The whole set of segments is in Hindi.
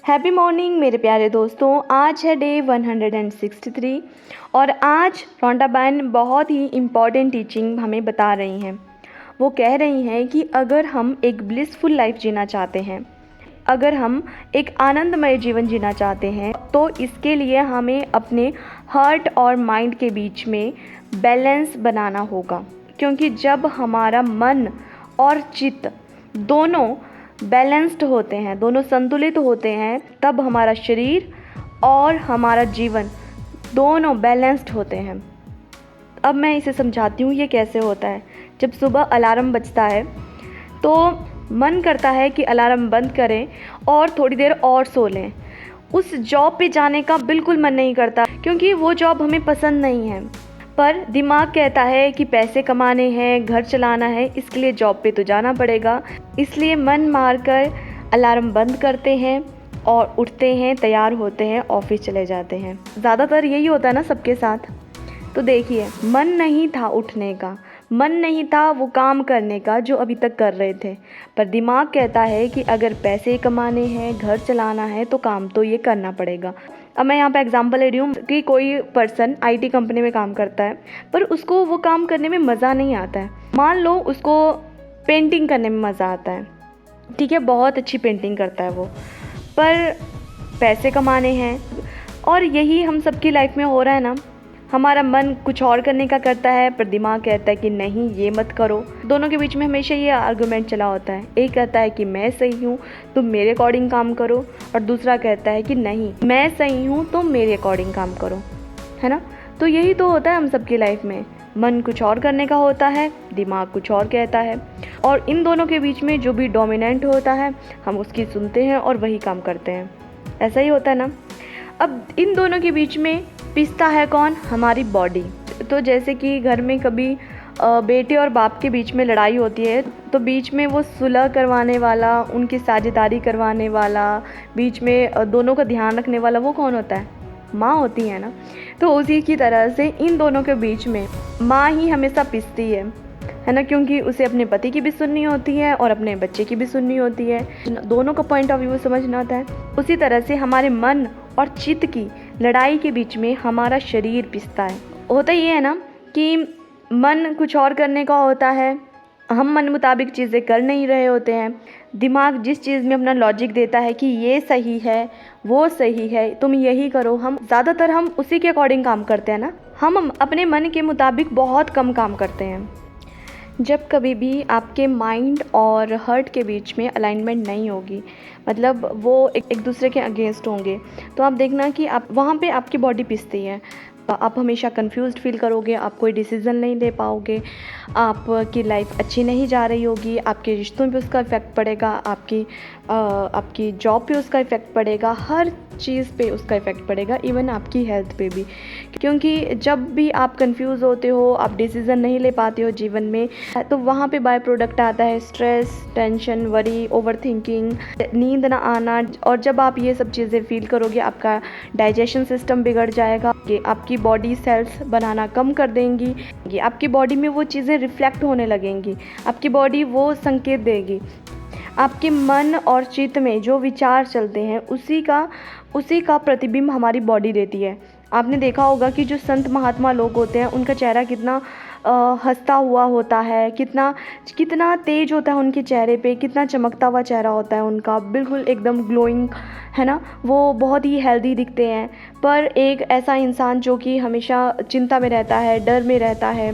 हैप्पी मॉर्निंग मेरे प्यारे दोस्तों। आज है डे 163 और आज रोंडा बहन बहुत ही इम्पॉर्टेंट टीचिंग हमें बता रही हैं। वो कह रही हैं कि अगर हम एक ब्लिसफुल लाइफ जीना चाहते हैं, अगर हम एक आनंदमय जीवन जीना चाहते हैं, तो इसके लिए हमें अपने हार्ट और माइंड के बीच में बैलेंस बनाना होगा। क्योंकि जब हमारा मन और चित्त दोनों बैलेंस्ड होते हैं, दोनों संतुलित होते हैं, तब हमारा शरीर और हमारा जीवन दोनों बैलेंस्ड होते हैं। अब मैं इसे समझाती हूँ ये कैसे होता है। जब सुबह अलार्म बजता है तो मन करता है कि अलार्म बंद करें और थोड़ी देर और सो लें। उस जॉब पे जाने का बिल्कुल मन नहीं करता क्योंकि वो जॉब हमें पसंद नहीं है, पर दिमाग कहता है कि पैसे कमाने हैं, घर चलाना है, इसके लिए जॉब पे तो जाना पड़ेगा। इसलिए मन मारकर अलार्म बंद करते हैं और उठते हैं, तैयार होते हैं, ऑफिस चले जाते हैं। ज़्यादातर यही होता है ना सबके साथ। तो देखिए, मन नहीं था उठने का, मन नहीं था वो काम करने का जो अभी तक कर रहे थे, पर दिमाग कहता है कि अगर पैसे कमाने हैं, घर चलाना है, तो काम तो ये करना पड़ेगा। अब मैं यहाँ पे एग्जांपल ले रही हूँ कि कोई पर्सन आईटी कंपनी में काम करता है, पर उसको वो काम करने में मज़ा नहीं आता है। मान लो उसको पेंटिंग करने में मज़ा आता है, ठीक है, बहुत अच्छी पेंटिंग करता है वो, पर पैसे कमाने हैं। और यही हम सबकी लाइफ में हो रहा है ना। हमारा मन कुछ और करने का करता है, पर दिमाग कहता है कि नहीं, ये मत करो। दोनों के बीच में हमेशा ये आर्गुमेंट चला होता है। एक कहता है कि मैं सही हूँ, तुम मेरे अकॉर्डिंग काम करो, और दूसरा कहता है कि नहीं, मैं सही हूँ, तुम मेरे अकॉर्डिंग काम करो, है ना। तो यही तो होता है हम सबकी लाइफ में। मन कुछ और करने का होता है, दिमाग कुछ और कहता है, और इन दोनों के बीच में जो भी डोमिनेंट होता है हम उसकी सुनते हैं और वही काम करते हैं। ऐसा ही होता है ना। अब इन दोनों के बीच में पिसता है कौन? हमारी बॉडी। तो जैसे कि घर में कभी बेटे और बाप के बीच में लड़ाई होती है, तो बीच में वो सुलह करवाने वाला, उनकी साझेदारी करवाने वाला, बीच में दोनों का ध्यान रखने वाला, वो कौन होता है? माँ होती है ना। तो उसी की तरह से इन दोनों के बीच में माँ ही हमेशा पिसती है ना, क्योंकि उसे अपने पति की भी सुननी होती है और अपने बच्चे की भी सुननी होती है, दोनों का पॉइंट ऑफ व्यू समझना होता है। उसी तरह से हमारे मन और चित्त की लड़ाई के बीच में हमारा शरीर पिसता है। होता ये है ना कि मन कुछ और करने का होता है, हम मन मुताबिक चीज़ें कर नहीं रहे होते हैं। दिमाग जिस चीज़ में अपना लॉजिक देता है कि ये सही है, वो सही है, तुम यही करो, हम ज़्यादातर हम उसी के अकॉर्डिंग काम करते हैं ना। हम अपने मन के मुताबिक बहुत कम काम करते हैं। जब कभी भी आपके माइंड और हार्ट के बीच में अलाइनमेंट नहीं होगी, मतलब वो एक दूसरे के अगेंस्ट होंगे, तो आप देखना कि आप वहाँ पे आपकी बॉडी पिसती है। आप हमेशा कंफ्यूज्ड फील करोगे, आप कोई डिसीज़न नहीं ले पाओगे, आपकी लाइफ अच्छी नहीं जा रही होगी, आपके रिश्तों पे उसका इफ़ेक्ट पड़ेगा, आपकी जॉब पे उसका इफ़ेक्ट पड़ेगा, हर चीज़ पे उसका इफ़ेक्ट पड़ेगा, इवन आपकी हेल्थ पे भी। क्योंकि जब भी आप कंफ्यूज होते हो, आप डिसीज़न नहीं ले पाते हो जीवन में, तो वहाँ पे बाय प्रोडक्ट आता है स्ट्रेस, टेंशन, वरी, ओवरथिंकिंग, नींद ना आना। और जब आप ये सब चीज़ें फील करोगे, आपका डाइजेशन सिस्टम बिगड़ जाएगा, कि आपकी बॉडी सेल्स बनाना कम कर देंगी, ये आपकी बॉडी में वो चीज़ें रिफ्लेक्ट होने लगेंगी, आपकी बॉडी वो संकेत देगी। आपके मन और चित्त में जो विचार चलते हैं उसी का प्रतिबिंब हमारी बॉडी देती है। आपने देखा होगा कि जो संत महात्मा लोग होते हैं, उनका चेहरा कितना हंसता हुआ होता है, कितना तेज होता है उनके चेहरे पे, कितना चमकता हुआ चेहरा होता है उनका, बिल्कुल एकदम ग्लोइंग, है ना। वो बहुत ही हेल्दी दिखते हैं। पर एक ऐसा इंसान जो कि हमेशा चिंता में रहता है, डर में रहता है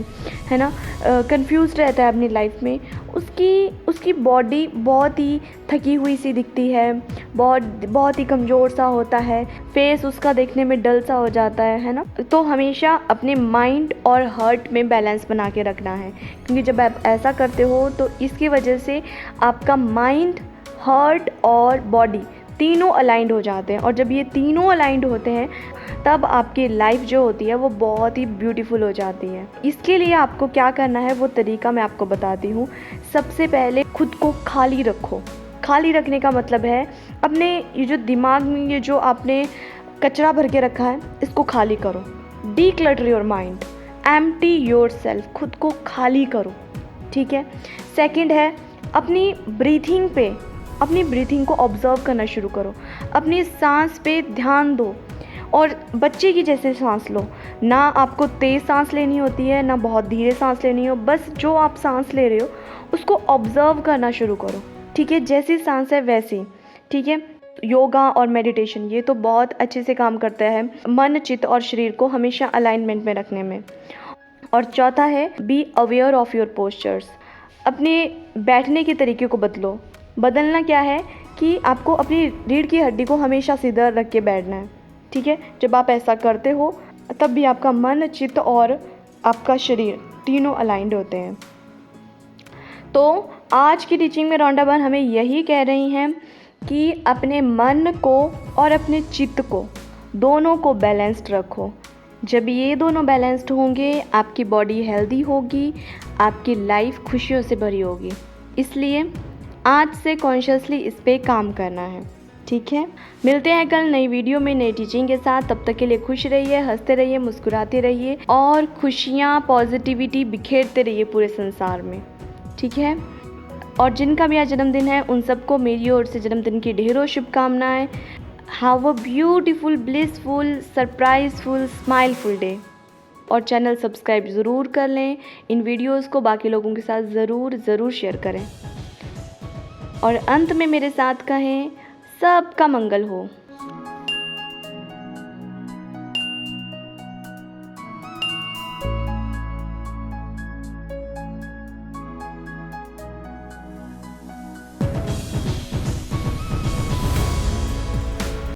ना, कंफ्यूज्ड रहता है अपनी लाइफ में, उसकी बॉडी बहुत ही थकी हुई सी दिखती है, बहुत ही कमज़ोर सा होता है, फेस उसका देखने में डल सा हो जाता है ना। तो हमेशा अपने माइंड और हार्ट में बैलेंस बना के रखना है, क्योंकि जब आप ऐसा करते हो तो इसकी वजह से आपका माइंड, हार्ट और बॉडी तीनों अलाइंड हो जाते हैं। और जब ये तीनों अलाइंड होते हैं, तब आपकी लाइफ जो होती है वो बहुत ही ब्यूटीफुल हो जाती है। इसके लिए आपको क्या करना है, वो तरीका मैं आपको बताती हूँ। सबसे पहले खुद को खाली रखो। खाली रखने का मतलब है अपने ये जो दिमाग में ये जो आपने कचरा भर के रखा है, इसको खाली करो। Declutter your mind, empty your self, खुद को खाली करो, ठीक है। सेकंड है अपनी ब्रीथिंग पे अपनी ब्रीथिंग को ऑब्जर्व करना शुरू करो, अपनी सांस पे ध्यान दो और बच्चे की जैसे सांस लो। ना आपको तेज़ सांस लेनी होती है, ना बहुत धीरे सांस लेनी हो, बस जो आप सांस ले रहे हो उसको ऑब्जर्व करना शुरू करो, ठीक है। जैसी सांस है वैसी, ठीक है। योगा और मेडिटेशन ये तो बहुत अच्छे से काम करता है मन, चित्त और शरीर को हमेशा अलाइनमेंट में रखने में। और चौथा है be aware of your postures. अपने बैठने के तरीके को बदलो। बदलना क्या है कि आपको अपनी रीढ़ की हड्डी को हमेशा सीधा रख के बैठना है, ठीक है। जब आप ऐसा करते हो तब भी आपका मन, चित्त और आपका शरीर तीनों अलाइंड होते हैं। तो आज की टीचिंग में रॉन्डा बहन हमें यही कह रही हैं कि अपने मन को और अपने चित्त को दोनों को बैलेंस्ड रखो। जब ये दोनों बैलेंस्ड होंगे आपकी बॉडी हेल्दी होगी, आपकी लाइफ खुशियों से भरी होगी। इसलिए आज से कॉन्शियसली इस पे काम करना है, ठीक है। मिलते हैं कल नई वीडियो में नई टीचिंग के साथ। तब तक के लिए खुश रहिए, हंसते रहिए, मुस्कुराते रहिए और खुशियाँ, पॉजिटिविटी बिखेरते रहिए पूरे संसार में, ठीक है। और जिनका भी आज जन्मदिन है उन सबको मेरी ओर से जन्मदिन की ढेरों शुभकामनाएं। Have a beautiful, blissful, surpriseful, smileful day. और चैनल सब्सक्राइब ज़रूर कर लें। इन वीडियोस को बाकी लोगों के साथ ज़रूर शेयर करें। और अंत में मेरे साथ कहें सबका मंगल हो।